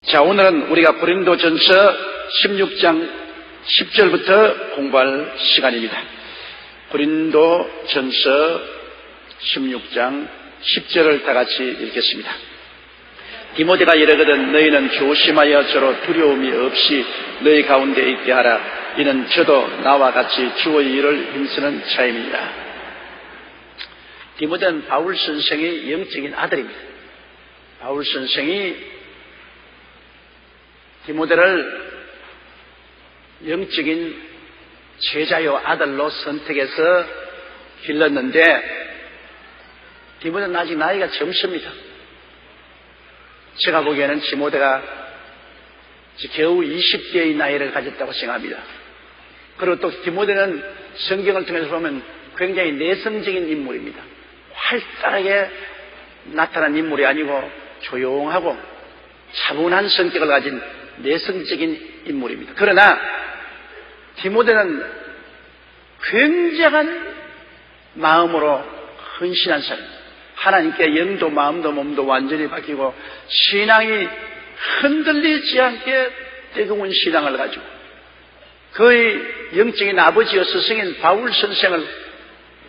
자, 오늘은 우리가 고린도전서 16장 10절부터 공부할 시간입니다. 고린도전서 16장 10절을 다 같이 읽겠습니다. 디모데가 이르거든 너희는 조심하여 저로 두려움이 없이 너희 가운데 있게 하라. 이는 저도 나와 같이 주의 일을 힘쓰는 자임이니라. 디모데는 바울 선생의 영적인 아들입니다. 바울 선생이 디모데를 영적인 제자요 아들로 선택해서 길렀는데 디모데는 아직 나이가 젊습니다. 제가 보기에는 디모데가 겨우 20대의 나이를 가졌다고 생각합니다. 그리고 또 디모데는 성경을 통해서 보면 굉장히 내성적인 인물입니다. 활달하게 나타난 인물이 아니고 조용하고 차분한 성격을 가진 내성적인 인물입니다. 그러나 디모데는 굉장한 마음으로 헌신한 사람, 하나님께 영도 마음도 몸도 완전히 바뀌고 신앙이 흔들리지 않게 뜨거운 신앙을 가지고 그의 영적인 아버지여 스승인 바울 선생을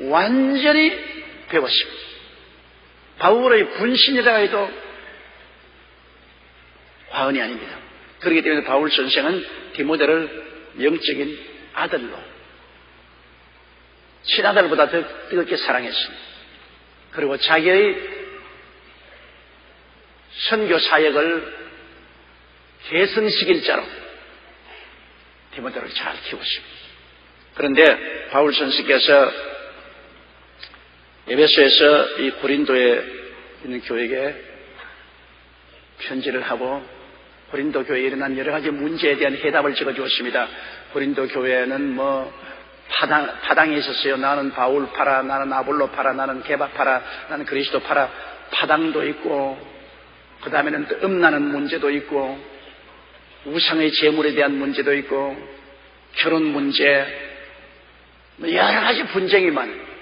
완전히 배웠습니다. 바울의 분신이라 해도 과언이 아닙니다. 그렇기 때문에 바울 선생은 디모데를 영적인 아들로 친아들보다 더 뜨겁게 사랑했습니다. 그리고 자기의 선교 사역을 계승시킬 자로 디모데를 잘 키웠습니다. 그런데 바울 선생께서 에베소에서 이 고린도에 있는 교회에 편지를 하고 고린도 교회에 일어난 여러 가지 문제에 대한 해답을 적어주었습니다. 고린도 교회는 파당이 있었어요. 나는 바울 파라, 나는 아볼로 파라, 나는 게바 파라, 나는 그리스도 파라. 파당도 있고 그 다음에는 음란한 문제도 있고 우상의 재물에 대한 문제도 있고 결혼 문제 여러 가지 분쟁이 많아요.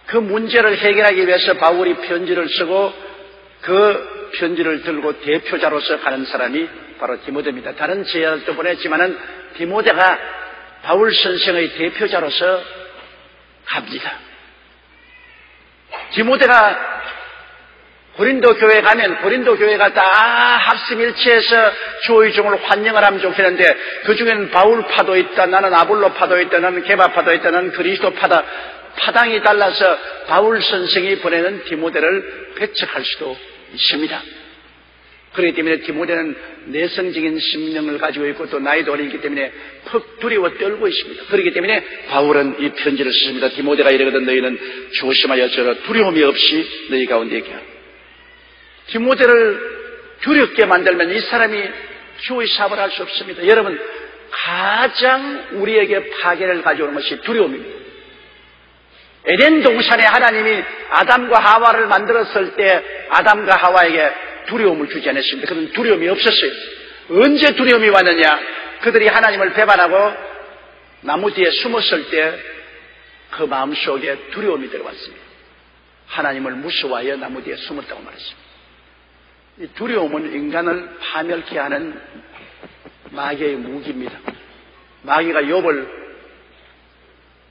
그 문제를 해결하기 위해서 바울이 편지를 쓰고 그 편지를 들고 대표자로서 가는 사람이 바로 디모데입니다. 다른 제자들도 보냈지만은 디모데가 바울 선생의 대표자로서 갑니다. 디모데가 고린도 교회에 가면 고린도 교회가 다 합심일체해서 주의 종을 환영을 하면 좋겠는데 그 중에는 바울 파도 있다, 나는 아볼로 파도 있다, 나는 게바 파도 있다, 나는 그리스도 파다, 파당이 달라서 바울 선생이 보내는 디모데를 배척할 수도 있습니다. 그렇기 때문에 디모데는 내성적인 심령을 가지고 있고 또 나이도 어리기 때문에 퍽 두려워 떨고 있습니다. 그렇기 때문에 바울은 이 편지를 썼습니다. 디모데가 이르거든 너희는 조심하여 저로 두려움이 없이 너희 가운데 있게 하라. 디모데를 두렵게 만들면 이 사람이 주의 사업을 할 수 없습니다. 여러분, 가장 우리에게 파괴를 가져오는 것이 두려움입니다. 에덴 동산에 하나님이 아담과 하와를 만들었을 때 아담과 하와에게 두려움을 주지 않았습니다. 그런 두려움이 없었어요. 언제 두려움이 왔느냐? 그들이 하나님을 배반하고 나무 뒤에 숨었을 때 그 마음속에 두려움이 들어왔습니다. 하나님을 무서워하여 나무 뒤에 숨었다고 말했습니다. 이 두려움은 인간을 파멸케 하는 마귀의 무기입니다. 마귀가 욥을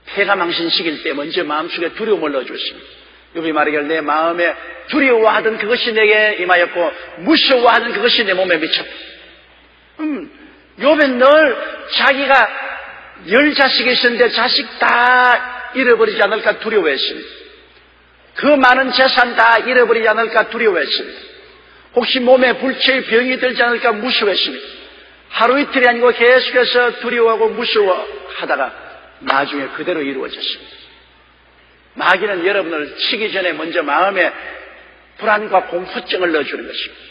폐가망신시킬 때 먼저 마음속에 두려움을 넣어줬습니다. 욥이 말하기를 내 마음에 두려워하던 그것이 내게 임하였고 무서워하던 그것이 내 몸에 미쳤다. 욥은 늘 자기가 10자식이 있었는데 자식 다 잃어버리지 않을까 두려워했습니다. 그 많은 재산 다 잃어버리지 않을까 두려워했습니다. 혹시 몸에 불치의 병이 들지 않을까 무서워했습니다. 하루 이틀이 아니고 계속해서 두려워하고 무서워하다가 나중에 그대로 이루어졌습니다. 마귀는 여러분을 치기 전에 먼저 마음에 불안과 공포증을 넣어주는 것입니다.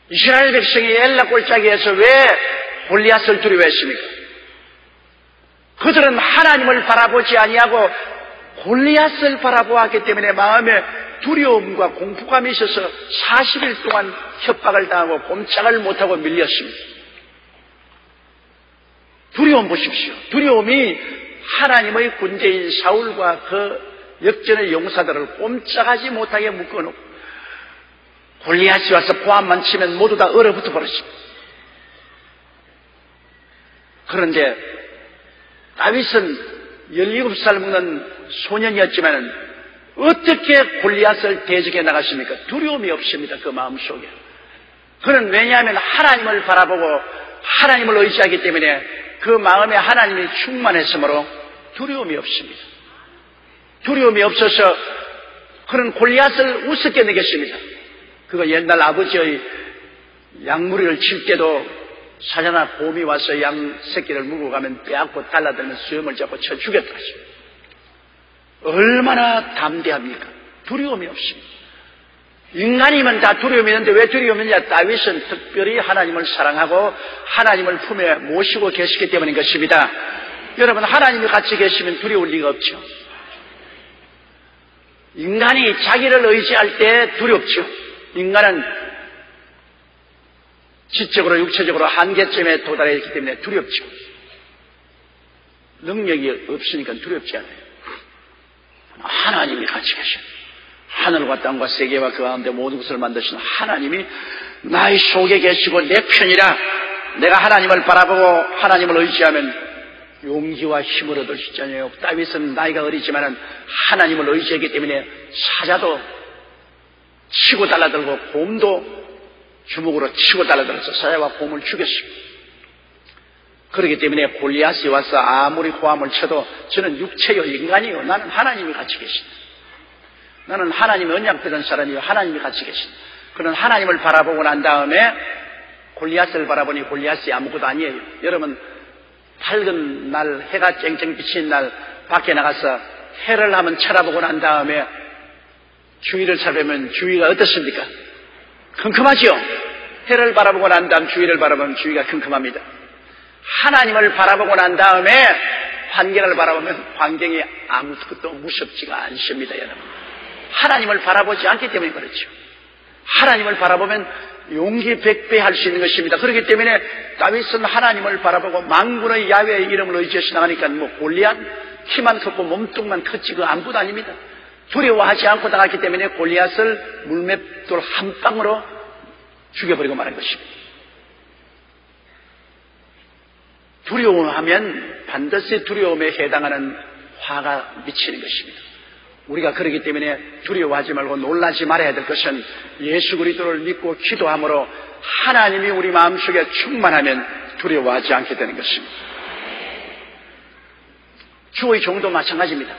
이스라엘 백성이 엘라 골짜기에서 왜 골리앗을 두려워했습니까? 그들은 하나님을 바라보지 아니하고 골리앗을 바라보았기 때문에 마음에 두려움과 공포감이 있어서 40일 동안 협박을 당하고 꼼짝을 못하고 밀렸습니다. 두려움 보십시오. 두려움이 하나님의 군대인 사울과 그 역전의 용사들을 꼼짝하지 못하게 묶어놓고 골리앗이 와서 고함만 치면 모두 다 얼어붙어 버렸습니다. 그런데 다윗은 17살 먹는 소년이었지만 어떻게 골리앗을 대적해 나갔습니까? 두려움이 없습니다. 그 마음속에. 그는 왜냐하면 하나님을 바라보고 하나님을 의지하기 때문에 그 마음에 하나님이 충만했으므로 두려움이 없습니다. 두려움이 없어서 그는 골리앗을 우습게 여겼습니다. 그거 옛날 아버지의 양무리를 칠 때도 사자나 곰이 와서 양 새끼를 물고 가면 빼앗고 달라들면 수염을 잡고 쳐 죽였다 하십니다. 얼마나 담대합니까? 두려움이 없습니다. 인간이면 다 두려움이 있는데 왜 두려움이 있느냐? 다윗은 특별히 하나님을 사랑하고 하나님을 품에 모시고 계시기 때문인 것입니다. 여러분, 하나님이 같이 계시면 두려울 리가 없죠. 인간이 자기를 의지할 때 두렵죠. 인간은 지적으로 육체적으로 한계점에 도달했기 때문에 두렵죠. 능력이 없으니까 두렵지 않아요. 하나님이 같이 계십니다. 하늘과 땅과 세계와 그 가운데 모든 것을 만드신 하나님이 나의 속에 계시고 내 편이라 내가 하나님을 바라보고 하나님을 의지하면 용기와 힘을 얻을 수 있잖아요. 다윗은 나이가 어리지만 하나님을 의지했기 때문에 사자도 치고 달라들고 곰도 주먹으로 치고 달라들어서 사자와 곰을 죽였습니다. 그렇기 때문에 골리앗이 와서 아무리 호함을 쳐도 저는 육체요 인간이요. 나는 하나님이 같이 계신다. 나는 하나님의 언약받은 사람이요. 하나님이 같이 계신다. 그는 하나님을 바라보고 난 다음에 골리앗을 바라보니 골리앗이 아무것도 아니에요. 여러분, 밝은 날, 해가 쨍쨍 비치는 날 밖에 나가서 해를 한번 쳐다보고 난 다음에 주위를 살펴보면 주위가 어떻습니까? 컴컴하지요? 해를 바라보고 난 다음 주위를 바라보면 주위가 컴컴합니다. 하나님을 바라보고 난 다음에 환경을 바라보면 환경이 아무것도 무섭지가 않습니다, 여러분. 하나님을 바라보지 않기 때문에 그렇죠. 하나님을 바라보면 용기 100배 할 수 있는 것입니다. 그렇기 때문에 다윗은 하나님을 바라보고 만군의 야훼의 이름을 의지해서 나가니까 골리앗 키만 컸고 몸뚱만 컸지 그 아무것도 아닙니다. 두려워하지 않고 나갔기 때문에 골리앗을 물맷돌 한 방으로 죽여버리고 말한 것입니다. 두려워하면 반드시 두려움에 해당하는 화가 미치는 것입니다. 우리가 그렇기 때문에 두려워하지 말고 놀라지 말아야 될 것은 예수 그리스도를 믿고 기도함으로 하나님이 우리 마음속에 충만하면 두려워하지 않게 되는 것입니다. 주의 종도 마찬가지입니다.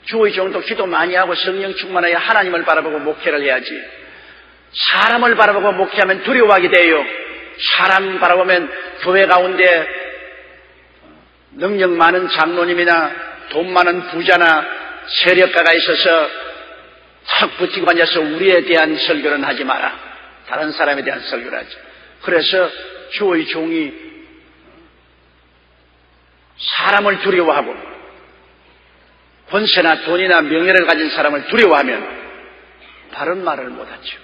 주의 종도 기도 많이 하고 성령 충만하여 하나님을 바라보고 목회를 해야지. 사람을 바라보고 목회하면 두려워하게 돼요. 사람 바라보면 교회 가운데 능력 많은 장로님이나 돈 많은 부자나 세력가가 있어서 탁 붙이고 앉아서 우리에 대한 설교는 하지 마라. 다른 사람에 대한 설교를 하지. 그래서 주의 종이 사람을 두려워하고 권세나 돈이나 명예를 가진 사람을 두려워하면 바른 말을 못하죠.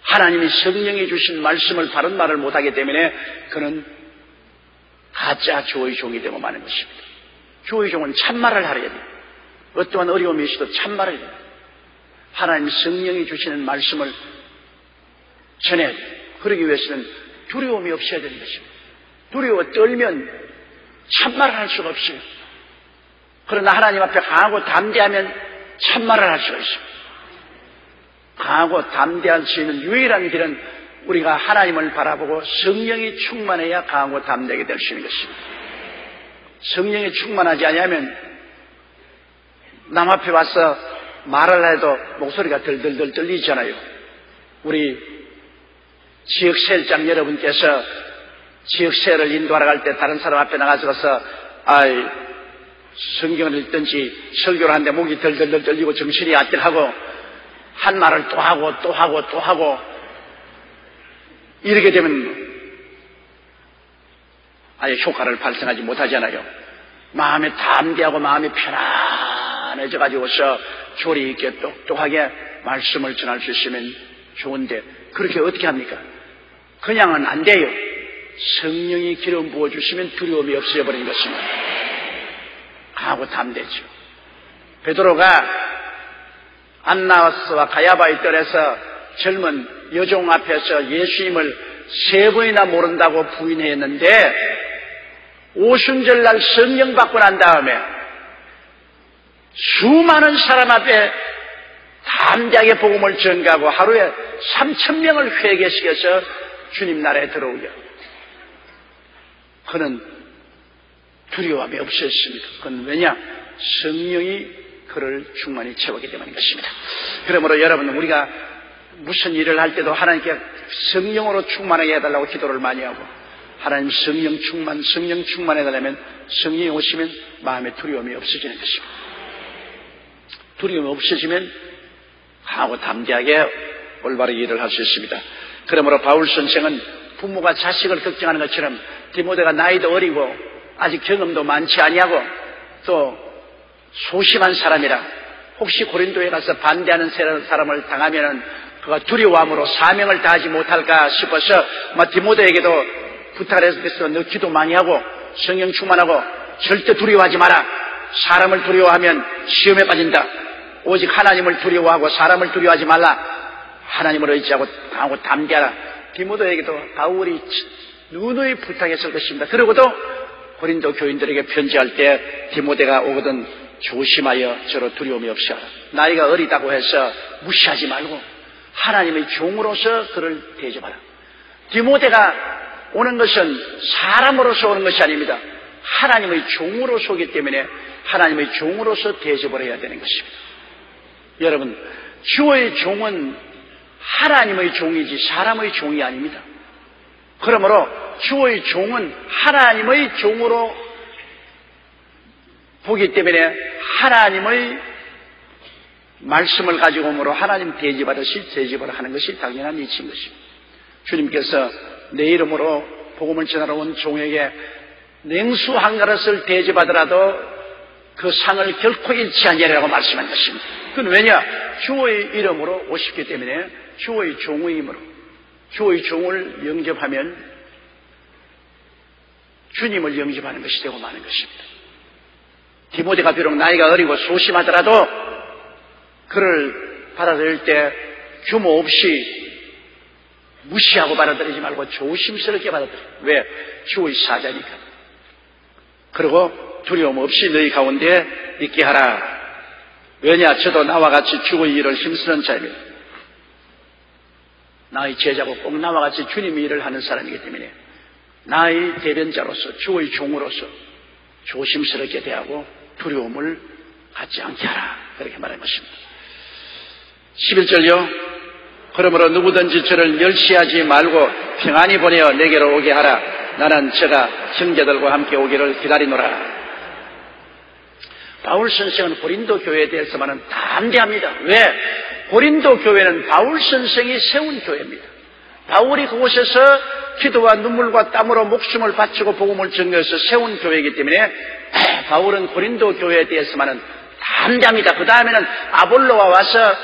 하나님이 성령이 주신 말씀을 바른 말을 못하기 때문에 그는 가짜 주의 종이 되고 마는 것입니다. 주의 종은 참말을 하려야 돼요. 어떠한 어려움이 있어도 참말을 해야 돼요. 하나님 성령이 주시는 말씀을 전해야 돼요. 그러기 위해서는 두려움이 없어야 되는 것입니다. 두려워 떨면 참말을 할 수가 없어요. 그러나 하나님 앞에 강하고 담대하면 참말을 할 수가 있습니다. 강하고 담대할 수 있는 유일한 길은 우리가 하나님을 바라보고 성령이 충만해야 강하고 담대하게 될 수 있는 것입니다. 성령이 충만하지 않으면 남 앞에 와서 말을 해도 목소리가 덜덜덜 떨리잖아요. 우리 지역세일장 여러분께서 지역세를 인도하러 갈 때 다른 사람 앞에 나가서 성경을 읽든지 설교를 하는데 목이 덜덜덜 떨리고 정신이 아찔하고 한 말을 또 하고 또 하고 또 하고 이렇게 되면 아예 효과를 발생하지 못하잖아요. 마음에 담대하고 마음이 편안해져가지고서 조리 있게 똑똑하게 말씀을 전할 수 있으면 좋은데 그렇게 어떻게 합니까? 그냥은 안 돼요. 성령이 기름 부어주시면 두려움이 없어져 버리는 것입니다. 강하고 담대죠. 베드로가 안나스와 가야바의 뜰에서 젊은 여종 앞에서 예수님을 3번이나 모른다고 부인했는데 오순절날 성령 받고 난 다음에 수많은 사람 앞에 담대하게 복음을 전가하고 하루에 3,000명을 회개시켜서 주님 나라에 들어오게. 그는 두려움이 없었습니다. 그건 왜냐? 성령이 그를 충만히 채우기 때문인 것입니다. 그러므로 여러분, 우리가 무슨 일을 할 때도 하나님께 성령으로 충만하게 해달라고 기도를 많이 하고, 하나님 성령 충만해달라면 성령이 오시면 마음에 두려움이 없어지는 것입니다. 두려움이 없어지면 강하고 담대하게 올바르게 일을 할 수 있습니다. 그러므로 바울 선생은 부모가 자식을 걱정하는 것처럼 디모데가 나이도 어리고 아직 경험도 많지 아니하고 또 소심한 사람이라 혹시 고린도에 가서 반대하는 사람을 당하면 그가 두려워함으로 사명을 다하지 못할까 싶어서 디모데에게도 부탁을 해서 너 기도 많이 하고 성령 충만하고 절대 두려워하지 마라. 사람을 두려워하면 시험에 빠진다. 오직 하나님을 두려워하고 사람을 두려워하지 말라. 하나님을 의지하고 강하고 담대하라. 디모데에게도 바울이 누누이 부탁했을 것입니다. 그러고도 고린도 교인들에게 편지할 때 디모데가 오거든 조심하여 저로 두려움이 없이 하라. 나이가 어리다고 해서 무시하지 말고 하나님의 종으로서 그를 대접하라. 디모데가 오는 것은 사람으로서 오는 것이 아닙니다. 하나님의 종으로서 오기 때문에 하나님의 종으로서 대접을 해야 되는 것입니다. 여러분, 주의 종은 하나님의 종이지 사람의 종이 아닙니다. 그러므로 주의 종은 하나님의 종으로 보기 때문에 하나님의 말씀을 가지고 오므로 하나님 대접을 하는 것이 당연한 이치인 것입니다. 주님께서 내 이름으로 복음을 전하러 온 종에게 냉수 한 그릇을 대접하더라도 그 상을 결코 잃지 아니하리라고 말씀한 것입니다. 그건 왜냐? 주의 이름으로 오셨기 때문에 주의 종의 힘으로 주의 종을 영접하면 주님을 영접하는 것이 되고 마는 것입니다. 디모데가 비록 나이가 어리고 소심하더라도 그를 받아들일 때 규모 없이 무시하고 받아들이지 말고 조심스럽게 받아들여. 왜? 주의 사자니까. 그리고 두려움 없이 너희 가운데 있게 하라. 왜냐? 저도 나와 같이 주의 일을 힘쓰는 자입니다. 나의 제자고 꼭 나와 같이 주님의 일을 하는 사람이기 때문에 나의 대변자로서 주의 종으로서 조심스럽게 대하고 두려움을 갖지 않게 하라. 그렇게 말한 것입니다. 11절요. 그러므로 누구든지 저를 멸시하지 말고 평안히 보내어 내게로 오게 하라. 나는 저가 형제들과 함께 오기를 기다리노라. 바울 선생은 고린도 교회에 대해서만은 담대합니다. 왜? 고린도 교회는 바울 선생이 세운 교회입니다. 바울이 그곳에서 기도와 눈물과 땀으로 목숨을 바치고 복음을 전개해서 세운 교회이기 때문에 바울은 고린도 교회에 대해서만은 담대합니다. 그 다음에는 아볼로가 와서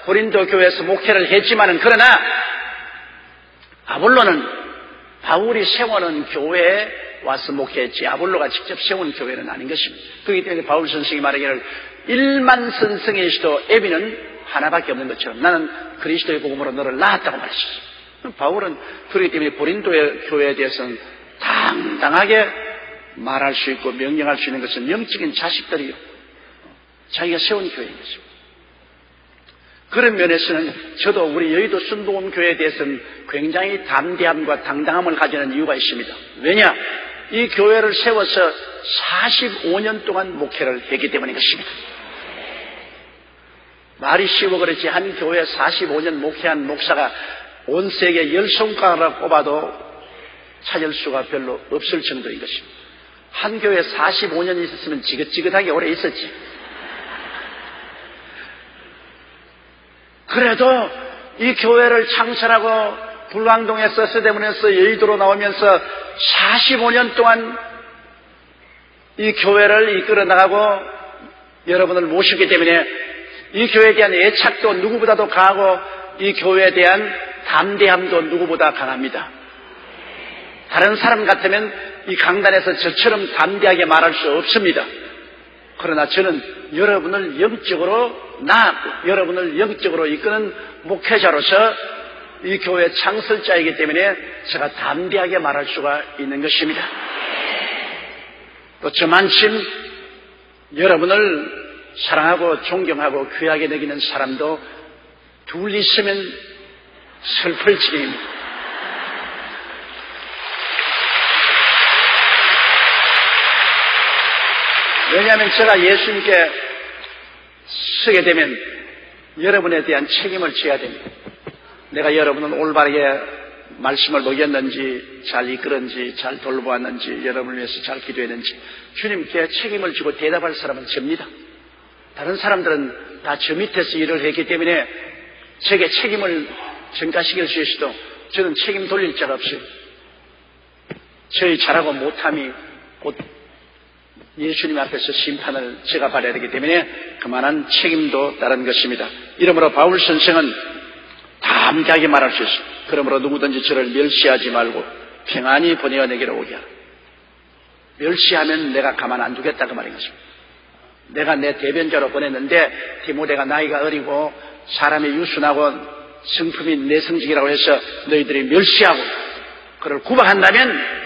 고린도 교회에서 목회를 했지만은 그러나 아볼로는 바울이 세워놓은 교회에 와서 목회했지 아볼로가 직접 세운 교회는 아닌 것입니다. 그렇기 때문에 바울 선생이 말하기를 1만 선생이시도 애비는 하나밖에 없는 것처럼 나는 그리스도의 복음으로 너를 낳았다고 말했었어요. 바울은 그렇기 때문에 고린도의 교회에 대해서는 당당하게 말할 수 있고 명령할 수 있는 것은 영적인 자식들이요. 자기가 세운 교회인 것입니다. 그런 면에서는 저도 우리 여의도 순복음 교회에 대해서는 굉장히 담대함과 당당함을 가지는 이유가 있습니다. 왜냐? 이 교회를 세워서 45년 동안 목회를 했기 때문인 것입니다. 말이 쉬워 그렇지 한 교회에 45년 목회한 목사가 온 세계 10손가락을 꼽아도 찾을 수가 별로 없을 정도인 것입니다. 한 교회에 45년 있었으면 지긋지긋하게 오래 있었지. 그래도 이 교회를 창설하고 불광동에서 서대문에서 여의도로 나오면서 45년 동안 이 교회를 이끌어 나가고 여러분을 모시기 때문에 이 교회에 대한 애착도 누구보다도 강하고 이 교회에 대한 담대함도 누구보다 강합니다. 다른 사람 같으면 이 강단에서 저처럼 담대하게 말할 수 없습니다. 그러나 저는 여러분을 영적으로 이끄는 목회자로서 이 교회 창설자이기 때문에 제가 담대하게 말할 수가 있는 것입니다. 또 저만큼 여러분을 사랑하고 존경하고 귀하게 여기는 사람도 둘 있으면 슬플 지경입니다. 왜냐하면 제가 예수님께 서게 되면 여러분에 대한 책임을 져야 됩니다. 내가 여러분은 올바르게 말씀을 먹였는지, 잘 이끌었는지, 잘 돌보았는지, 여러분을 위해서 잘 기도했는지 주님께 책임을 지고 대답할 사람은 접니다. 다른 사람들은 다 저 밑에서 일을 했기 때문에 제게 책임을 전가시킬 수 있어도 저는 책임 돌릴 자가 없어요. 저희 잘하고 못함이 곧 예수님 앞에서 심판을 제가 받아야 되기 때문에 그만한 책임도 따른 것입니다. 이러므로 바울 선생은 담대하게 말할 수 있습니다. 그러므로 누구든지 저를 멸시하지 말고 평안히 보내어 내게로 오게 하라. 멸시하면 내가 가만 안 두겠다 그 말인 것입니다. 내가 내 대변자로 보냈는데 디모데가 나이가 어리고 사람이 유순하고 성품이 내성직이라고 해서 너희들이 멸시하고 그를 구박한다면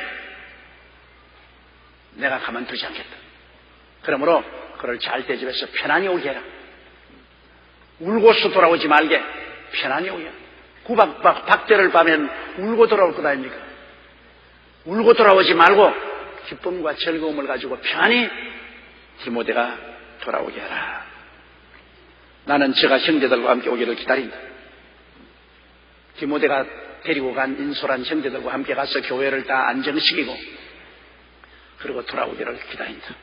내가 가만두지 않겠다. 그러므로 그를 잘 대접해서 편안히 오게 해라. 울고서 돌아오지 말게 편안히 오게 해라. 박대를 받으면 울고 돌아올 것 아닙니까? 울고 돌아오지 말고 기쁨과 즐거움을 가지고 편안히 디모데가 돌아오게 하라. 나는 저가 형제들과 함께 오기를 기다린다. 디모데가 데리고 간 인솔한 형제들과 함께 가서 교회를 다 안정시키고 그리고 돌아오기를 기다린다.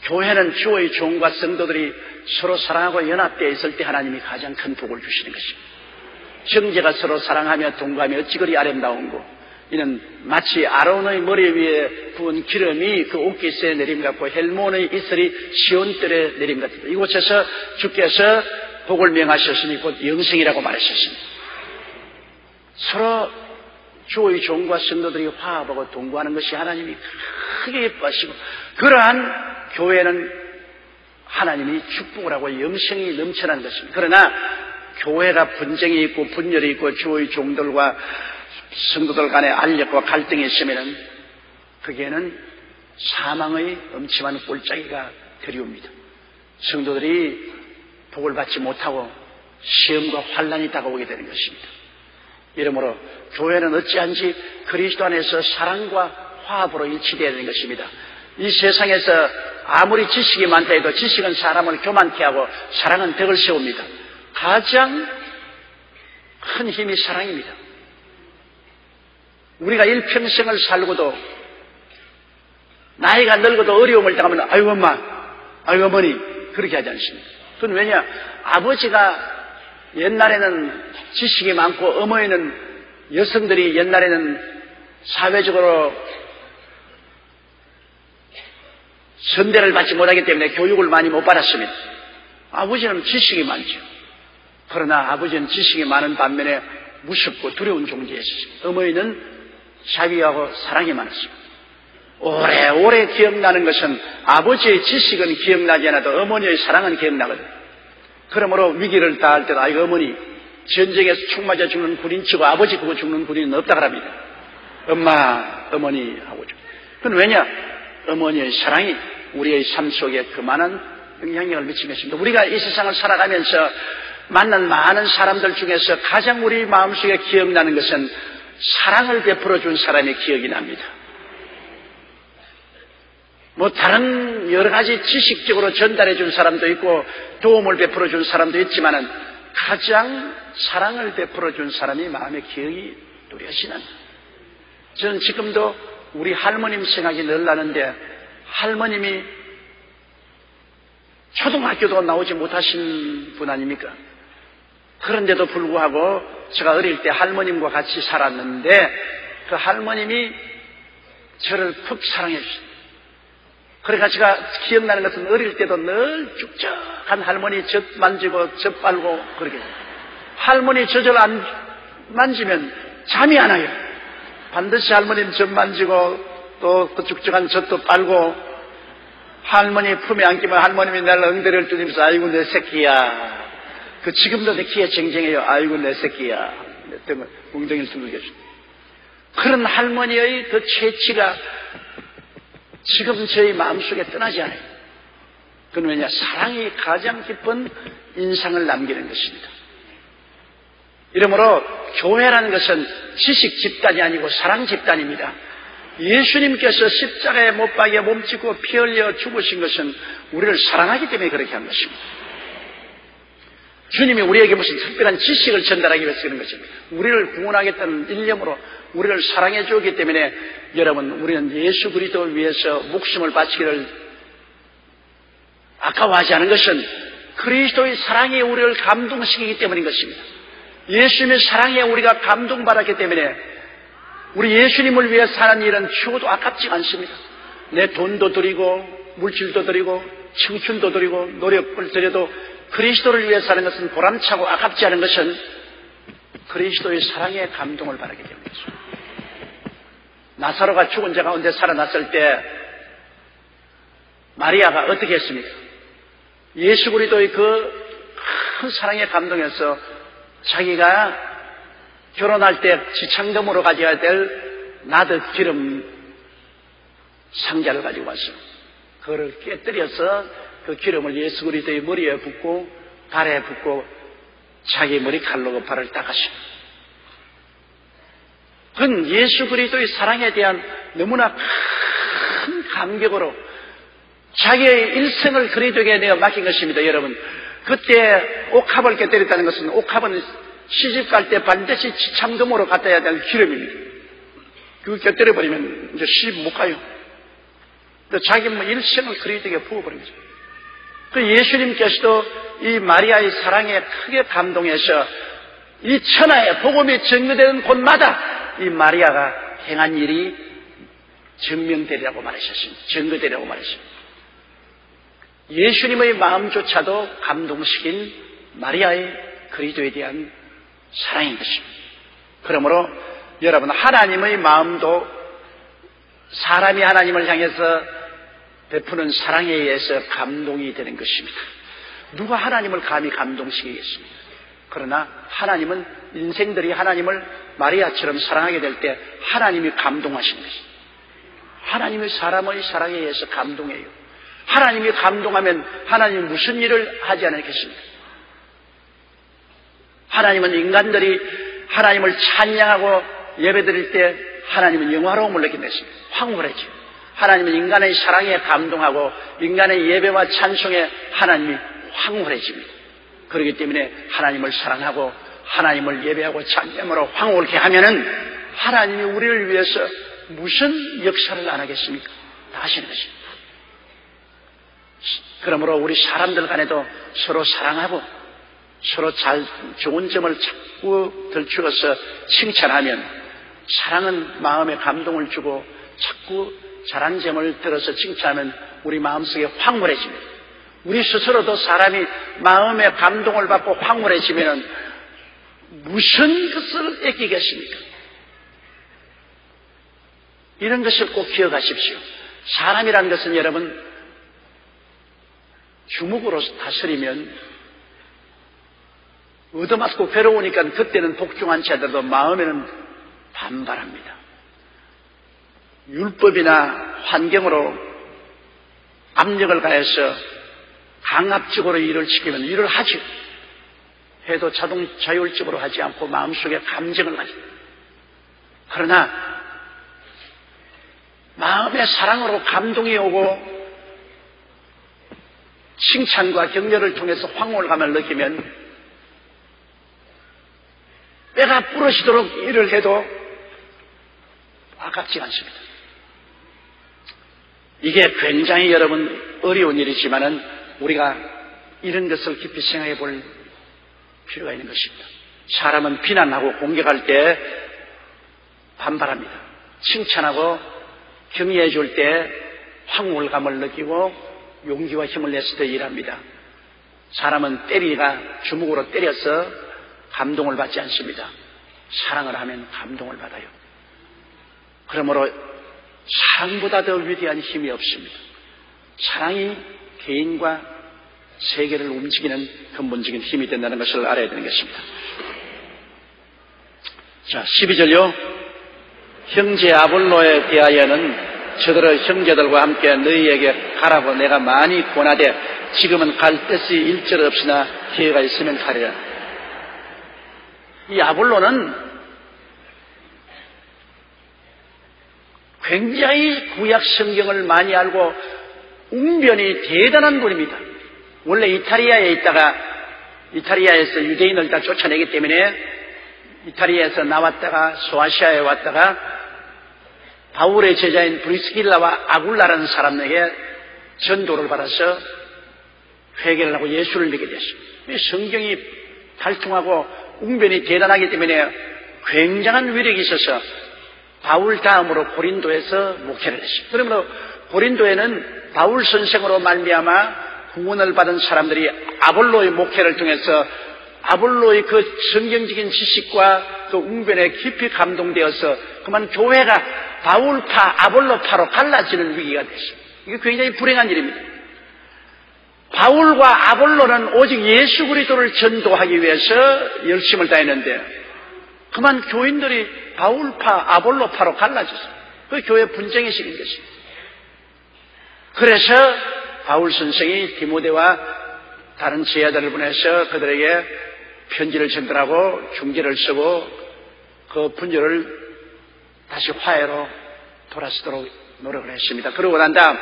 교회는 주의 종과 성도들이 서로 사랑하고 연합되어 있을 때 하나님이 가장 큰 복을 주시는 것입니다. 형제가 서로 사랑하며 동거하며 어찌 그리 아름다운고. 이는 마치 아론의 머리 위에 부은 기름이 그 옷깃에 내림 같고 헬몬의 이슬이 시온들에 내림 같다. 이곳에서 주께서 복을 명하셨으니 곧 영생이라고 말하셨습니다. 서로 주의 종과 성도들이 화합하고 동거하는 것이 하나님이 크게 예뻐하시고 그러한 교회는 하나님이 축복을 하고 영생이 넘쳐나는 것입니다. 그러나 교회가 분쟁이 있고 분열이 있고 주의 종들과 성도들 간에 알력과 갈등이 있으면 거기에는 사망의 엄침한 꼴짜기가 들이옵니다. 성도들이 복을 받지 못하고 시험과 환난이 다가오게 되는 것입니다. 이러므로 교회는 어찌한지 그리스도 안에서 사랑과 화합으로 일치되어야 되는 것입니다. 이 세상에서 아무리 지식이 많다 해도 지식은 사람을 교만케 하고 사랑은 덕을 세웁니다. 가장 큰 힘이 사랑입니다. 우리가 일평생을 살고도 나이가 늙어도 어려움을 당하면 아유 엄마, 아유 어머니 그렇게 하지 않습니다. 그건 왜냐? 아버지가 옛날에는 지식이 많고 어머니는 여성들이 옛날에는 사회적으로 선대를 받지 못하기 때문에 교육을 많이 못 받았습니다. 아버지는 지식이 많죠. 그러나 아버지는 지식이 많은 반면에 무섭고 두려운 존재였습니다. 어머니는 자비하고 사랑이 많았습니다. 오래오래 기억나는 것은 아버지의 지식은 기억나지 않아도 어머니의 사랑은 기억나거든요. 그러므로 위기를 당할 때도 아이고 어머니 전쟁에서 총 맞아 죽는 군인 치고 아버지 보고 죽는 군인은 없다 그럽니다. 엄마, 어머니 하고 죽. 그건 왜냐? 어머니의 사랑이 우리의 삶 속에 그만한 영향력을 미친 것입니다. 우리가 이 세상을 살아가면서 만난 많은 사람들 중에서 가장 우리 마음속에 기억나는 것은 사랑을 베풀어 준 사람의 기억이 납니다. 뭐 다른 여러 가지 지식적으로 전달해 준 사람도 있고 도움을 베풀어 준 사람도 있지만은 가장 사랑을 베풀어 준 사람이 마음의 기억이 뚜렷이 납니다. 저는 지금도 우리 할머님 생각이 늘 나는데 할머님이 초등학교도 나오지 못하신 분 아닙니까? 그런데도 불구하고 제가 어릴 때 할머님과 같이 살았는데 그 할머님이 저를 푹 사랑해 주셨어요. 그러니까 제가 기억나는 것은 어릴 때도 늘 쭉쭉한 할머니 젖 만지고 젖 빨고 그러게. 할머니 젖을 안 만지면 잠이 안 와요. 반드시 할머님 젖 만지고 또 그 쭉쭉한 젖도 빨고 할머니 품에 안기면 할머님이 날 엉덩이를 두드리면서 아이고 내 새끼야. 그 지금도 내 귀에 쟁쟁해요. 아이고 내 새끼야. 내 때문에 엉덩이를 두들겨줘. 그런 할머니의 그 채취가 지금 저희 마음속에 떠나지 않아요. 그건 왜냐? 사랑이 가장 깊은 인상을 남기는 것입니다. 이러므로 교회라는 것은 지식 집단이 아니고 사랑 집단입니다. 예수님께서 십자가에 못 박여 몸짓고 피 흘려 죽으신 것은 우리를 사랑하기 때문에 그렇게 한 것입니다. 주님이 우리에게 무슨 특별한 지식을 전달하기 위해서 그런 것입니다. 우리를 구원하겠다는 일념으로 우리를 사랑해 주었기 때문에 여러분, 우리는 예수 그리스도를 위해서 목숨을 바치기를 아까워하지 않은 것은 그리스도의 사랑이 우리를 감동시키기 때문인 것입니다. 예수님의 사랑에 우리가 감동받았기 때문에 우리 예수님을 위해 사는 일은 죽어도 아깝지 않습니다. 내 돈도 드리고 물질도 드리고 청춘도 드리고 노력을 드려도 그리스도를 위해 사는 것은 보람차고 아깝지 않은 것은 그리스도의 사랑에 감동을 받았기 때문이죠. 나사로가 죽은 자 가운데 살아났을 때 마리아가 어떻게 했습니까? 예수 그리스도의 그 큰 사랑에 감동해서 자기가 결혼할 때 지창금으로 가져야 될 나드 기름 상자를 가지고 왔어요. 그거를 깨뜨려서 그 기름을 예수 그리스도의 머리에 붓고 발에 붓고 자기 머리칼로 그 발을 닦았습니다. 그건 예수 그리스도의 사랑에 대한 너무나 큰 감격으로 자기의 일생을 그리스도에게 내가 맡긴 것입니다. 여러분, 그때 옥합을 깨뜨렸다는 것은 옥합은 시집 갈 때 반드시 지참금으로 갖다 해야 될 기름입니다. 그거 곁들여버리면 이제 시집 못 가요. 자기 일생을 그리스도에게 부어버린 거죠. 그 예수님께서도 이 마리아의 사랑에 크게 감동해서 이 천하에 복음이 증거되는 곳마다 이 마리아가 행한 일이 증명되리라고 말하셨습니다. 증거되리라고 말했습니다. 예수님의 마음조차도 감동시킨 마리아의 그리스도에 대한 사랑인 것입니다. 그러므로 여러분, 하나님의 마음도 사람이 하나님을 향해서 베푸는 사랑에 의해서 감동이 되는 것입니다. 누가 하나님을 감히 감동시키겠습니까? 그러나 하나님은 인생들이 하나님을 마리아처럼 사랑하게 될 때 하나님이 감동하시는 것입니다. 하나님이 사람의 사랑에 의해서 감동해요. 하나님이 감동하면 하나님이 무슨 일을 하지 않겠습니까? 하나님은 인간들이 하나님을 찬양하고 예배드릴 때 하나님은 영화로움을 느낀다 했습니다. 황홀해져. 하나님은 인간의 사랑에 감동하고 인간의 예배와 찬송에 하나님이 황홀해집니다. 그렇기 때문에 하나님을 사랑하고 하나님을 예배하고 찬양으로 황홀케 하면은 하나님이 우리를 위해서 무슨 역사를 안 하겠습니까? 다 하시는 것입니다. 그러므로 우리 사람들 간에도 서로 사랑하고 서로 좋은 점을 자꾸 들추어서 칭찬하면 사랑은 마음에 감동을 주고 자꾸 잘한 점을 들어서 칭찬하면 우리 마음속에 황홀해집니다. 우리 스스로도 사람이 마음에 감동을 받고 황홀해지면 무슨 것을 애끼겠습니까? 이런 것을 꼭 기억하십시오. 사람이라는 것은 여러분 주먹으로 다스리면 얻어맞고 괴로우니까 그때는 복종한 채더라도 마음에는 반발합니다. 율법이나 환경으로 압력을 가해서 강압적으로 일을 시키면 일을 하죠. 해도 자율적으로 하지 않고 마음속에 감정을 가지고. 그러나 마음의 사랑으로 감동이 오고 칭찬과 격려를 통해서 황홀감을 느끼면 뼈가 부러지도록 일을 해도 아깝지 않습니다. 이게 굉장히 여러분 어려운 일이지만은 우리가 이런 것을 깊이 생각해 볼 필요가 있는 것입니다. 사람은 비난하고 공격할 때 반발합니다. 칭찬하고 격려해 줄 때 황홀감을 느끼고 용기와 힘을 내서 더 일합니다. 사람은 때리가 주먹으로 때려서 감동을 받지 않습니다. 사랑을 하면 감동을 받아요. 그러므로 사랑보다 더 위대한 힘이 없습니다. 사랑이 개인과 세계를 움직이는 근본적인 힘이 된다는 것을 알아야 되는 것입니다. 자, 12절요. 형제 아볼로에 대하여는 저들의 형제들과 함께 너희에게 가라고 내가 많이 권하되 지금은 갈 뜻이 일절 없으나 기회가 있으면 가리라. 이 아볼로는 굉장히 구약 성경을 많이 알고 웅변이 대단한 분입니다. 원래 이탈리아에 있다가 이탈리아에서 유대인을 다 쫓아내기 때문에 이탈리아에서 나왔다가 소아시아에 왔다가 바울의 제자인 브리스길라와 아굴라라는 사람에게 전도를 받아서 회개를 하고 예수를 믿게 됐어요. 성경이 발통하고 웅변이 대단하기 때문에 굉장한 위력이 있어서 바울 다음으로 고린도에서 목회를 했어요. 그러므로 고린도에는 바울 선생으로 말미암아 구원을 받은 사람들이 아볼로의 목회를 통해서 아볼로의 그 성경적인 지식과 그 웅변에 깊이 감동되어서 그만 교회가 바울파, 아볼로파로 갈라지는 위기가 됐어요. 이게 굉장히 불행한 일입니다. 바울과 아볼로는 오직 예수 그리스도를 전도하기 위해서 열심을 다했는데 그만 교인들이 바울파, 아볼로파로 갈라졌어요. 그 교회 분쟁이 생긴 것입니다. 그래서 바울 선생이 디모데와 다른 제자들을 보내서 그들에게 편지를 전달하고 중지를 쓰고 그 분열을 다시 화해로 돌아서도록 노력을 했습니다. 그러고 난 다음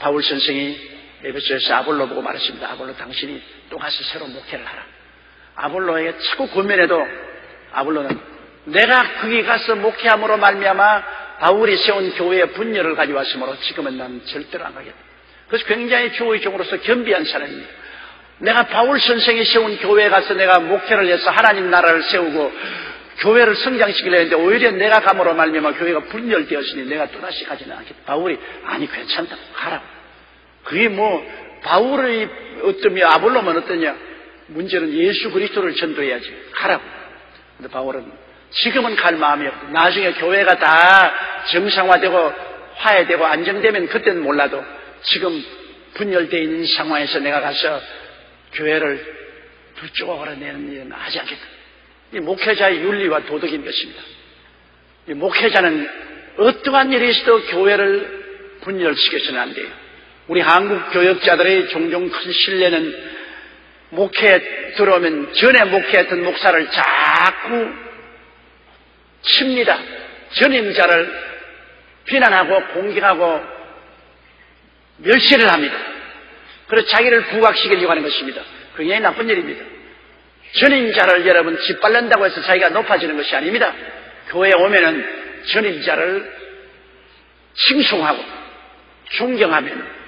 바울 선생이 에베소에서 아볼로 보고 말했습니다. 아볼로 당신이 또 가서 새로 목회를 하라. 아볼로에게 자꾸 권면해도 아볼로는 내가 거기 가서 목회함으로 말미암아 바울이 세운 교회의 분열을 가져왔으므로 지금은 난 절대로 안 가겠다. 그래서 굉장히 교회 종으로서 겸비한 사람입니다. 내가 바울 선생이 세운 교회에 가서 내가 목회를 해서 하나님 나라를 세우고 교회를 성장시키려 했는데 오히려 내가 감으로 말미암아 교회가 분열되었으니 내가 또다시 가지는 않겠다. 바울이 아니 괜찮다고 가라고. 그게 뭐 바울의 어떠며 아볼로면 어떠냐. 문제는 예수 그리스도를 전도해야지. 가라고. 근데 바울은 지금은 갈 마음이 없고 나중에 교회가 다 정상화되고 화해되고 안정되면 그때는 몰라도 지금 분열되어 있는 상황에서 내가 가서 교회를 불쪽으로 내는 일은 하지 않겠다. 이 목회자의 윤리와 도덕인 것입니다. 이 목회자는 어떠한 일이 있어도 교회를 분열시켜서는 안 돼요. 우리 한국 교역자들의 종종 큰 신뢰는 목회에 들어오면 전에 목회했던 목사를 자꾸 칩니다. 전임자를 비난하고 공격하고 멸시를 합니다. 그래서 자기를 부각시키려고 하는 것입니다. 굉장히 나쁜 일입니다. 전임자를 여러분 짓밟는다고 해서 자기가 높아지는 것이 아닙니다. 교회에 오면은 전임자를 칭송하고 존경하면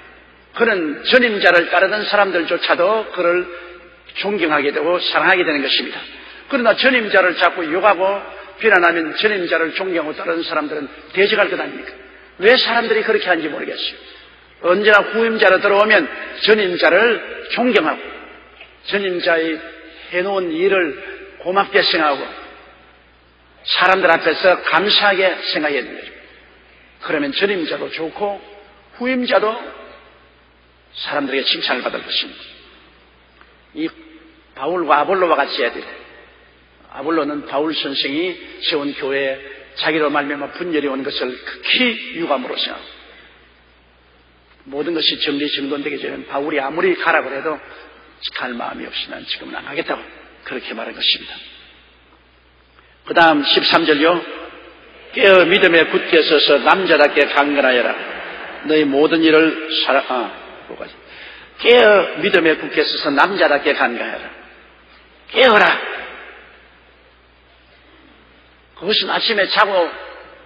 그는 전임자를 따르던 사람들조차도 그를 존경하게 되고 사랑하게 되는 것입니다. 그러나 전임자를 자꾸 욕하고 비난하면 전임자를 존경하고 따르는 사람들은 대적할 것 아닙니까? 왜 사람들이 그렇게 하는지 모르겠어요. 언제나 후임자로 들어오면 전임자를 존경하고 전임자의 해놓은 일을 고맙게 생각하고 사람들 앞에서 감사하게 생각해야 되는 거죠. 그러면 전임자도 좋고 후임자도 사람들에게 칭찬을 받을 것입니다. 이 바울과 아볼로와 같이 해야 돼요. 아볼로는 바울 선생이 세운 교회에 자기로 말미암아 분열이 온 것을 극히 유감으로 생각하고 모든 것이 정리정돈되기 전에 바울이 아무리 가라고 해도 갈 마음이 없이 난 지금은 안 가겠다고 그렇게 말한 것입니다. 그 다음 13절요. 깨어 믿음에 굳게 서서 남자답게 강건하여라. 너희 모든 일을 깨어 믿음에 굳게 서서 남자답게 강건하여라. 깨어라. 그것은 아침에 자고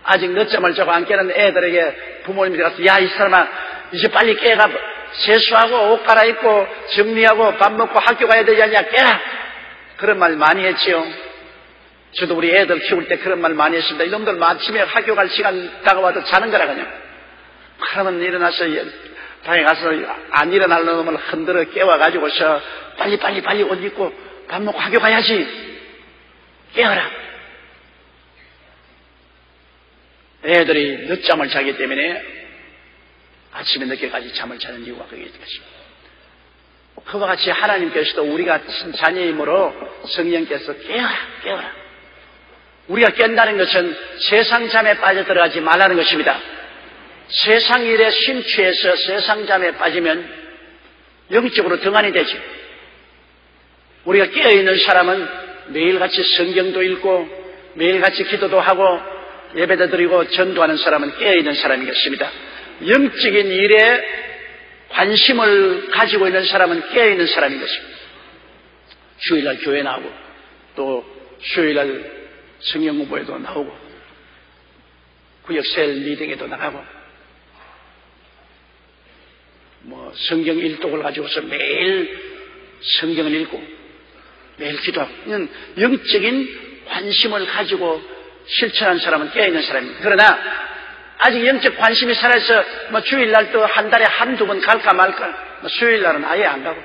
아직 늦잠을 자고 안 깨는 애들에게 부모님들이 가서 야 이 사람아 이제 빨리 깨가 세수하고 옷 갈아입고 정리하고 밥 먹고 학교 가야 되지 않냐 깨라. 그런 말 많이 했지요. 저도 우리 애들 키울 때 그런 말 많이 했습니다. 이놈들 아침에 학교 갈 시간 다가와도 자는 거라 그냥. 그러면 일어나서 방에 가서 안 일어날 놈을 흔들어 깨워가지고서 빨리 옷 입고 밥 먹고 학교 가야지. 깨어라. 애들이 늦잠을 자기 때문에 아침에 늦게까지 잠을 자는 이유가 그게 것입니다. 그와 같이 하나님께서도 우리가 자녀이므로 성령께서 깨어라. 우리가 깬다는 것은 세상 잠에 빠져들어가지 말라는 것입니다. 세상 일에 심취해서 세상 잠에 빠지면 영적으로 등한이 되죠. 우리가 깨어있는 사람은 매일같이 성경도 읽고 매일같이 기도도 하고 예배도 드리고 전도하는 사람은 깨어있는 사람이겠습니다. 영적인 일에 관심을 가지고 있는 사람은 깨어있는 사람인 것입니다. 주일날 교회 나오고 또 수요일날 성경 공부에도 나오고 구역셀 미팅에도 나가고 성경 일독을 가지고서 매일 성경을 읽고 매일 기도하고 영적인 관심을 가지고 실천한 사람은 깨어있는 사람입니다. 그러나 아직 영적 관심이 살아서 주일날도 한 달에 한두 번 갈까 말까, 수요일날은 아예 안 가고,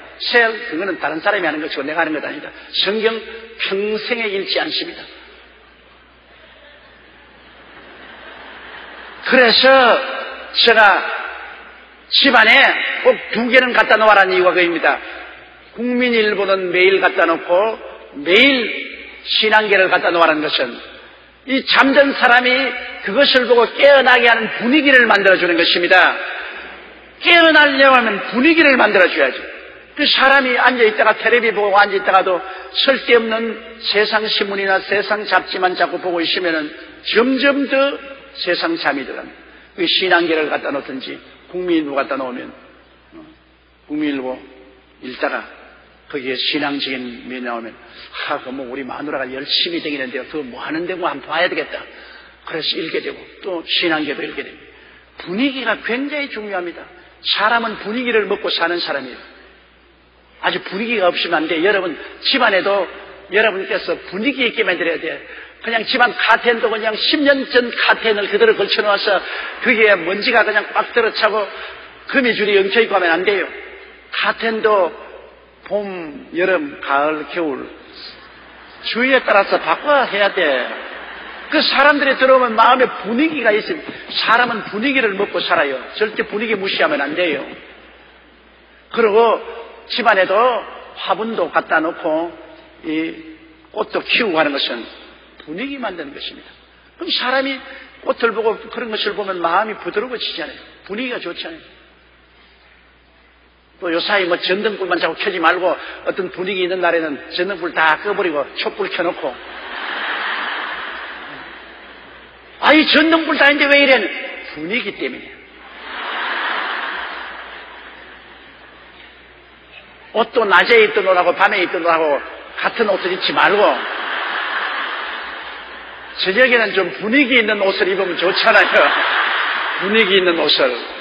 그거는 다른 사람이 하는 것이고 내가 하는 것 아니다. 성경 평생에 읽지 않습니다. 그래서 제가 집안에 꼭 2개는 갖다 놓아라는 이유가 그입니다. 국민일보는 매일 갖다 놓고 매일 신앙계를 갖다 놓아라는 것은 이 잠든 사람이 그것을 보고 깨어나게 하는 분위기를 만들어주는 것입니다. 깨어나려고 하면 분위기를 만들어줘야죠. 그 사람이 앉아있다가 텔레비 보고 앉아있다가도 쓸데없는 세상 신문이나 세상 잡지만 자꾸 보고 있으면 점점 더 세상 잠이 들어갑니다. 그 신앙계를 갖다 놓든지 국민일보 갖다 놓으면 국민일보 읽다가 거기에 신앙적인 면이 나오면 우리 마누라가 열심히 다니는데요. 그거 뭐 하는데 한번 봐야 되겠다. 그래서 읽게 되고 또 신앙계도 읽게 됩니다. 분위기가 굉장히 중요합니다. 사람은 분위기를 먹고 사는 사람이에요. 아주 분위기가 없으면 안 돼요. 여러분 집안에도 여러분께서 분위기 있게 만들어야 돼요. 그냥 집안 카텐도 그냥 10년 전 카텐을 그대로 걸쳐놓아서 거기에 먼지가 그냥 꽉 들어차고 거미줄이 엉켜있고 하면 안 돼요. 카텐도 봄, 여름, 가을, 겨울 주위에 따라서 바꿔야 해야 돼. 그 사람들이 들어오면 마음에 분위기가 있으면 사람은 분위기를 먹고 살아요. 절대 분위기 무시하면 안 돼요. 그리고 집안에도 화분도 갖다 놓고 이 꽃도 키우고 하는 것은 분위기 만드는 것입니다. 그럼 사람이 꽃을 보고 그런 것을 보면 마음이 부드러워지잖아요. 분위기가 좋잖아요. 또 요사이 전등불만 자꾸 켜지 말고 어떤 분위기 있는 날에는 전등불 다 꺼버리고 촛불 켜놓고 이 전등불 다 있는데 왜 이래? 분위기 때문에. 옷도 낮에 입던 옷하고 밤에 입던 옷하고 같은 옷을 입지 말고 저녁에는 좀 분위기 있는 옷을 입으면 좋잖아요. 분위기 있는 옷을.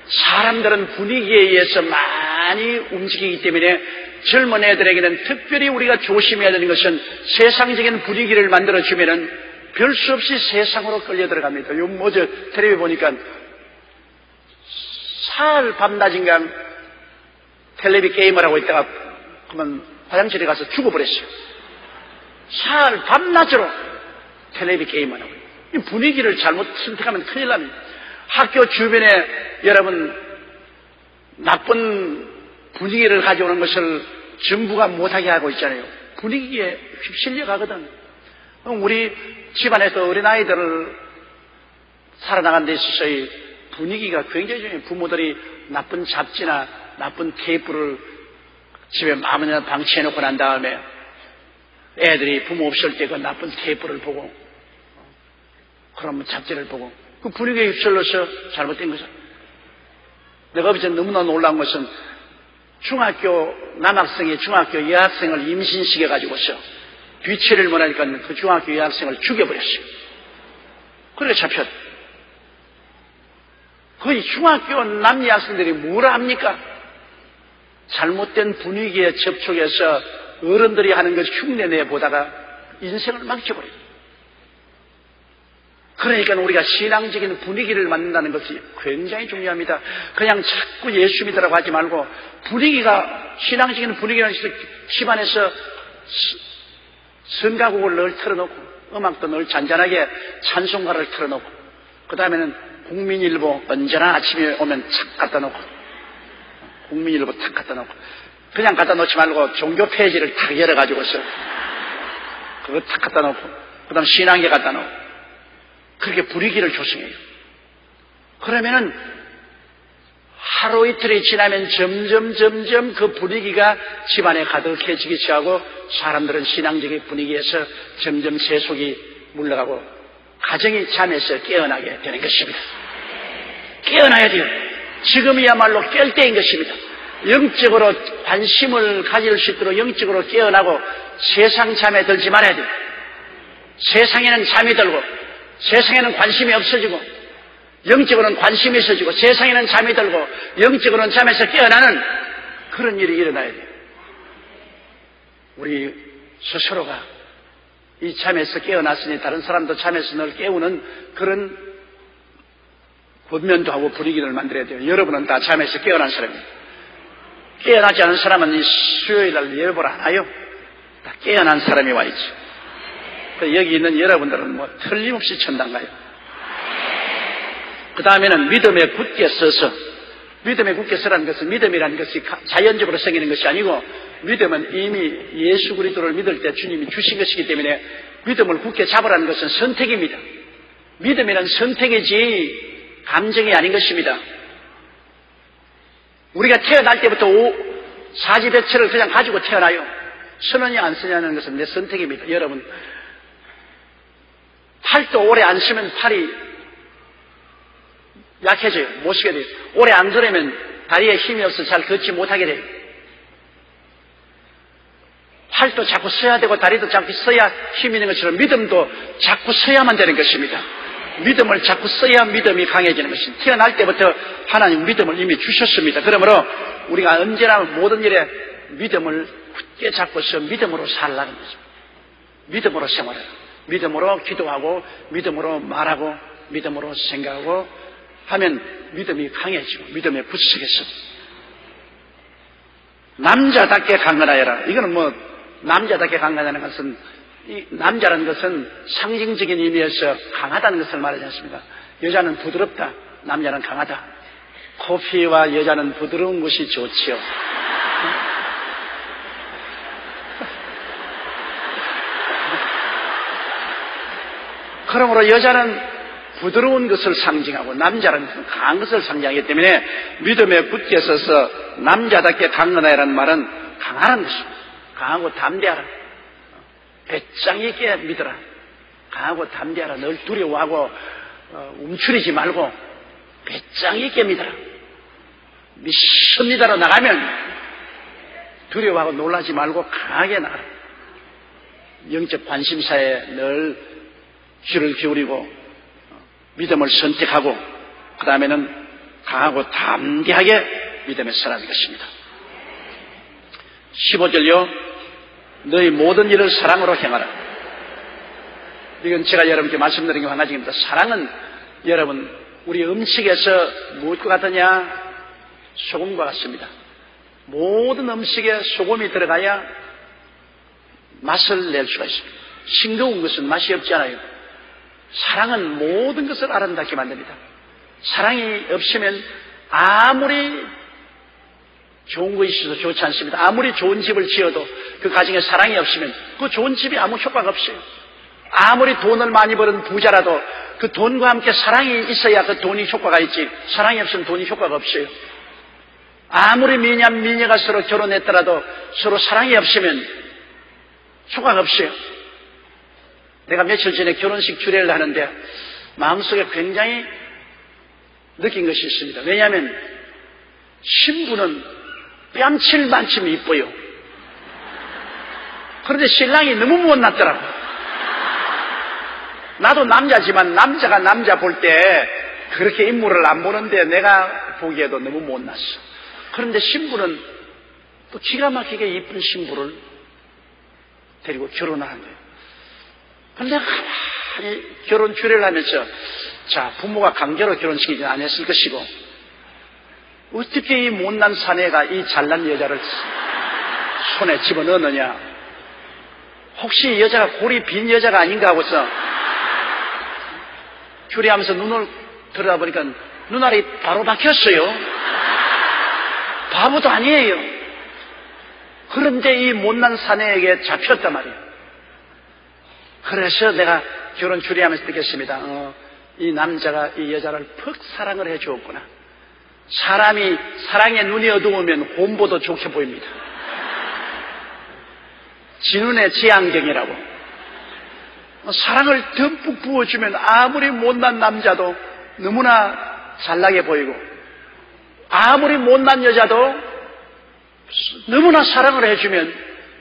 사람들은 분위기에 의해서 많이 움직이기 때문에 젊은 애들에게는 특별히 우리가 조심해야 되는 것은 세상적인 분위기를 만들어주면은 별 수 없이 세상으로 끌려 들어갑니다. 요 텔레비 보니까 사흘 밤낮인가 텔레비 게임을 하고 있다가 그러면 화장실에 가서 죽어버렸어요. 사흘 밤낮으로 텔레비 게임을 하고 있어요. 이 분위기를 잘못 선택하면 큰일 납니다. 학교 주변에 여러분 나쁜 분위기를 가져오는 것을 정부가 못하게 하고 있잖아요. 분위기에 휩쓸려 가거든. 우리 집안에서 어린아이들을 살아나가는 데 있어서의 분위기가 굉장히 중요해요. 부모들이 나쁜 잡지나 나쁜 테이프를 집에 아무나 방치해놓고 난 다음에 애들이 부모 없을 때 그 나쁜 테이프를 보고 그러면 잡지를 보고 그 분위기에 휩쓸려서 잘못된 거죠. 내가 어제 너무나 놀라운 것은 남학생이 중학교 여학생을 임신시켜가지고서 뒤치를 못하니까 그 중학교 여학생을 죽여버렸어요. 그렇게 잡혔다. 거의 중학교 남녀 학생들이 뭐라 합니까? 잘못된 분위기에 접촉해서 어른들이 하는 것 흉내내 보다가 인생을 망쳐버려요. 그러니까 우리가 신앙적인 분위기를 만든다는 것이 굉장히 중요합니다. 그냥 자꾸 예수 믿으라고 하지 말고 분위기가 신앙적인 분위기라는 것이 집안에서 성가곡을 늘 틀어놓고 음악도 늘 잔잔하게 찬송가를 틀어놓고 그 다음에는 국민일보 언제나 아침에 오면 착 갖다 놓고, 국민일보 탁 갖다 놓고, 그냥 갖다 놓지 말고 종교 페이지를 탁 열어가지고서 그거 탁 갖다 놓고, 그 다음 신앙계 갖다 놓고, 그렇게 분위기를 조성해요. 그러면은 하루 이틀이 지나면 점점 그 분위기가 집안에 가득해지기 시작하고, 사람들은 신앙적인 분위기에서 점점 세속이 물러가고 가정이 잠에서 깨어나게 되는 것입니다. 깨어나야 돼요. 지금이야말로 깰 때인 것입니다. 영적으로 관심을 가질 수 있도록 영적으로 깨어나고 세상 잠에 들지 말아야 돼요. 세상에는 잠이 들고 세상에는 관심이 없어지고 영적으로는 관심이 있어지고 세상에는 잠이 들고 영적으로는 잠에서 깨어나는 그런 일이 일어나야 돼요. 우리 스스로가 이 잠에서 깨어났으니 다른 사람도 잠에서 늘 깨우는 그런 권면도 하고 분위기를 만들어야 돼요. 여러분은 다 잠에서 깨어난 사람입니다. 깨어나지 않은 사람은 이 수요일날 예배를 안 하요. 다 깨어난 사람이 와 있죠. 여기 있는 여러분들은 뭐 틀림없이 천당 가요. 그 다음에는 믿음에 굳게 서서, 믿음에 굳게 서라는 것은 믿음이라는 것이 자연적으로 생기는 것이 아니고 믿음은 이미 예수 그리스도를 믿을 때 주님이 주신 것이기 때문에 믿음을 굳게 잡으라는 것은 선택입니다. 믿음이란 선택이지 감정이 아닌 것입니다. 우리가 태어날 때부터 사지배치를 그냥 가지고 태어나요. 쓰느냐 안 쓰냐는 것은 내 선택입니다. 여러분, 팔도 오래 안 쓰면 팔이 약해져요. 못 쓰게 돼요. 오래 안 걸으면 다리에 힘이 없어서 잘 걷지 못하게 돼요. 팔도 자꾸 써야 되고 다리도 자꾸 써야 힘이 있는 것처럼 믿음도 자꾸 써야만 되는 것입니다. 믿음을 자꾸 써야 믿음이 강해지는 것입니다. 태어날 때부터 하나님 믿음을 이미 주셨습니다. 그러므로 우리가 언제나 모든 일에 믿음을 굳게 잡고서 믿음으로 살라는 것입니다. 믿음으로 생활해요. 믿음으로 기도하고 믿음으로 말하고 믿음으로 생각하고 하면 믿음이 강해지고 믿음에 굳으겠어. 남자답게 강건하여라. 이거는 뭐 남자답게 강건하는 것은, 이 남자라는 것은 상징적인 의미에서 강하다는 것을 말하지 않습니까? 여자는 부드럽다, 남자는 강하다. 커피와 여자는 부드러운 것이 좋지요. 그러므로 여자는 부드러운 것을 상징하고 남자는 강한 것을 상징하기 때문에 믿음에 굳게 서서 남자답게 강건하라는 말은 강하는 것입니다. 강하고 담대하라. 배짱 있게 믿어라. 강하고 담대하라. 늘 두려워하고 움츠리지 말고 배짱 있게 믿어라. 믿습니다로 나가면 두려워하고 놀라지 말고 강하게 나가라. 영적 관심사에 늘 귀를 기울이고 믿음을 선택하고 그 다음에는 강하고 담대하게 믿음의 사람이 것입니다. 15절요. 너희 모든 일을 사랑으로 행하라. 이건 제가 여러분께 말씀드린 게 한 가지입니다. 사랑은 여러분 우리 음식에서 무엇과 같으냐? 소금과 같습니다. 모든 음식에 소금이 들어가야 맛을 낼 수가 있습니다. 싱거운 것은 맛이 없잖아요. 사랑은 모든 것을 아름답게 만듭니다. 사랑이 없으면 아무리 좋은 것이 있어도 좋지 않습니다. 아무리 좋은 집을 지어도 그 가정에 사랑이 없으면 그 좋은 집이 아무 효과가 없어요. 아무리 돈을 많이 버는 부자라도 그 돈과 함께 사랑이 있어야 그 돈이 효과가 있지, 사랑이 없으면 돈이 효과가 없어요. 아무리 미녀가 서로 결혼했더라도 서로 사랑이 없으면 효과가 없어요. 내가 며칠 전에 결혼식 주례를 하는데 마음속에 굉장히 느낀 것이 있습니다. 왜냐하면 신부는 뺨칠 만큼 이뻐요. 그런데 신랑이 너무 못났더라고. 나도 남자지만 남자가 남자 볼 때 그렇게 인물을 안 보는데 내가 보기에도 너무 못났어. 그런데 신부는 또 기가 막히게 이쁜 신부를 데리고 결혼을 한 거예요. 그런데 가만히 결혼 주례를 하면서 자, 부모가 강제로 결혼시키지 안 했을 것이고 어떻게 이 못난 사내가 이 잘난 여자를 손에 집어넣느냐, 혹시 이 여자가 골이 빈 여자가 아닌가 하고서 주례하면서 눈을 들어다 보니까 눈알이 바로 박혔어요. 바보도 아니에요. 그런데 이 못난 사내에게 잡혔단 말이에요. 그래서 내가 결혼 주례하면서 느꼈습니다. 이 남자가 이 여자를 퍽 사랑을 해 주었구나. 사람이 사랑에 눈이 어두우면 곰보도 좋게 보입니다. 지 눈에 지 안경이라고. 사랑을 듬뿍 부어주면 아무리 못난 남자도 너무나 잘나게 보이고, 아무리 못난 여자도 너무나 사랑을 해주면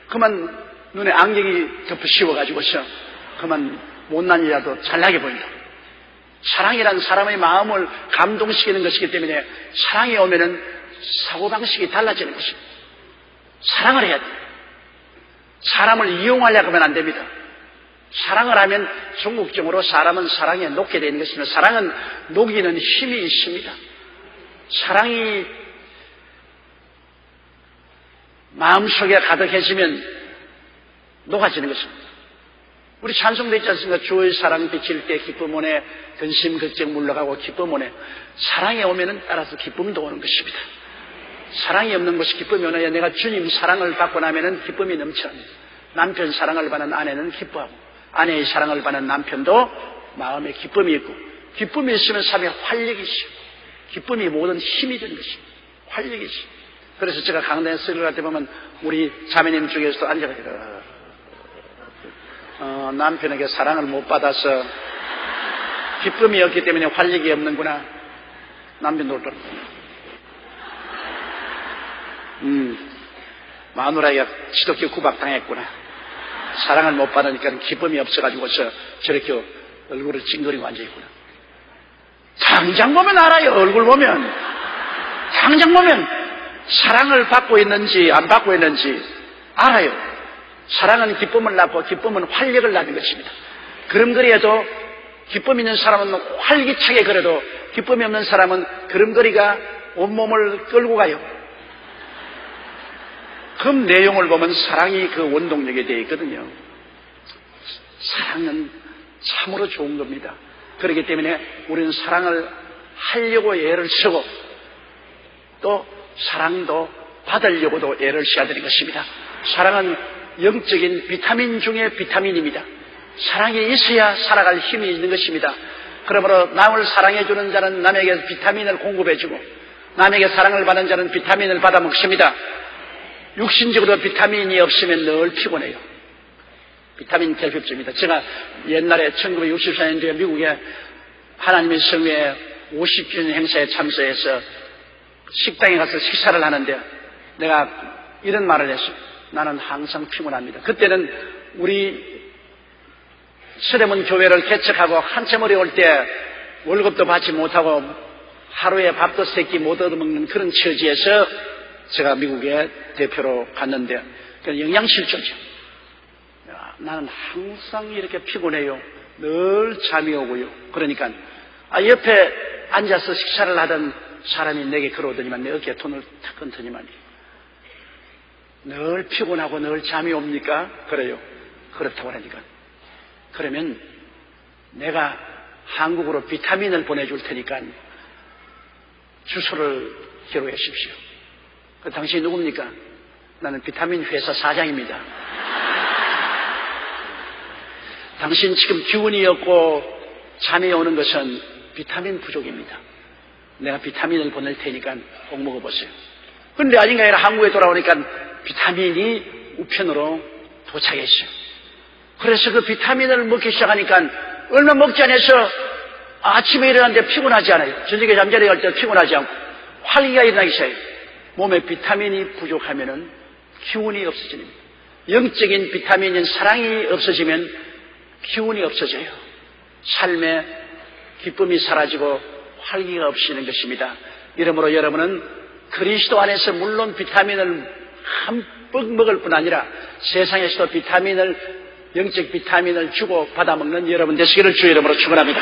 그만 눈에 안경이 덮어 씌워가지고서 그만 못난 여자도 잘나게 보인다. 사랑이란 사람의 마음을 감동시키는 것이기 때문에 사랑이 오면은 사고방식이 달라지는 것입니다. 사랑을 해야 돼. 사람을 이용하려고 하면 안 됩니다. 사랑을 하면 궁극적으로 사람은 사랑에 녹게 되는 것입니다. 사랑은 녹이는 힘이 있습니다. 사랑이 마음속에 가득해지면 녹아지는 것입니다. 우리 찬송도 있지 않습니까? 주의 사랑 비칠 때 기쁨 오네, 근심 걱정 물러가고 기쁨 오네. 사랑이 오면은 따라서 기쁨도 오는 것입니다. 사랑이 없는 것이 기쁨이 오네. 내가 주님 사랑을 받고 나면은 기쁨이 넘쳐납니다. 남편 사랑을 받는 아내는 기뻐하고, 아내의 사랑을 받는 남편도 마음에 기쁨이 있고, 기쁨이 있으면 삶에 활력이 있어요. 기쁨이 모든 힘이 되는 것입니다. 활력이 있어요. 그래서 제가 강단에 설교할 때 보면 우리 자매님 중에서도 앉아가지고 남편에게 사랑을 못 받아서 기쁨이 없기 때문에 활력이 없는구나. 남편도 마누라가 지독히 구박당했구나. 사랑을 못 받으니까 기쁨이 없어가지고서 저렇게 얼굴을 찡그리고 앉아있구나. 당장 보면 알아요. 얼굴 보면. 당장 보면 사랑을 받고 있는지 안 받고 있는지 알아요. 사랑은 기쁨을 낳고 기쁨은 활력을 낳는 것입니다. 그럼거리에도 기쁨 있는 사람은 활기차게 걸어도 기쁨이 없는 사람은 걸음걸이가 온몸을 끌고 가요. 그 내용을 보면 사랑이 그 원동력에 되어 있거든요. 사랑은 참으로 좋은 겁니다. 그렇기 때문에 우리는 사랑을 하려고 애를 쓰고 또 사랑도 받으려고도 애를 써야 되는 것입니다. 사랑은 영적인 비타민 중에 비타민입니다. 사랑이 있어야 살아갈 힘이 있는 것입니다. 그러므로 남을 사랑해주는 자는 남에게 비타민을 공급해주고 남에게 사랑을 받는 자는 비타민을 받아 먹습니다. 육신적으로 비타민이 없으면 늘 피곤해요. 비타민 결핍증입니다. 제가 옛날에 1964년도에 미국에 하나님의 성회에 50주년 행사에 참석해서 식당에 가서 식사를 하는데 내가 이런 말을 했어요. 나는 항상 피곤합니다. 그때는 우리 서대문 교회를 개척하고 한참 어려울 때 월급도 받지 못하고 하루에 밥도 세 끼 못 얻어먹는 그런 처지에서 제가 미국에 대표로 갔는데 영양실조죠. 나는 항상 이렇게 피곤해요. 늘 잠이 오고요. 그러니까 옆에 앉아서 식사를 하던 사람이 내게 걸어오더니만 내 어깨에 손을 탁 얹더니만 늘 피곤하고 늘 잠이 옵니까? 그래요. 그렇다고 하니까 그러면 내가 한국으로 비타민을 보내줄 테니까 주소를 기록해 주십시오. 당신이 누굽니까? 나는 비타민 회사 사장입니다. 당신 지금 기운이 없고 잠이 오는 것은 비타민 부족입니다. 내가 비타민을 보낼 테니까 꼭 먹어보세요. 그런데 아닌가 아니라 한국에 돌아오니까 비타민이 우편으로 도착했어요. 그래서 그 비타민을 먹기 시작하니까 얼마 먹지 않아서 아침에 일어났는데 피곤하지 않아요. 저녁에 잠자리 갈 때 피곤하지 않고 활기가 일어나기 시작해요. 몸에 비타민이 부족하면은 기운이 없어집니다. 영적인 비타민인 사랑이 없어지면 기운이 없어져요. 삶에 기쁨이 사라지고 활기가 없어지는 것입니다. 이러므로 여러분은 그리스도 안에서 물론 비타민을 한뻑 먹을 뿐 아니라 세상에서도 비타민을 영적 비타민을 주고 받아먹는 여러분 되시기를 주의 이름으로 축원합니다.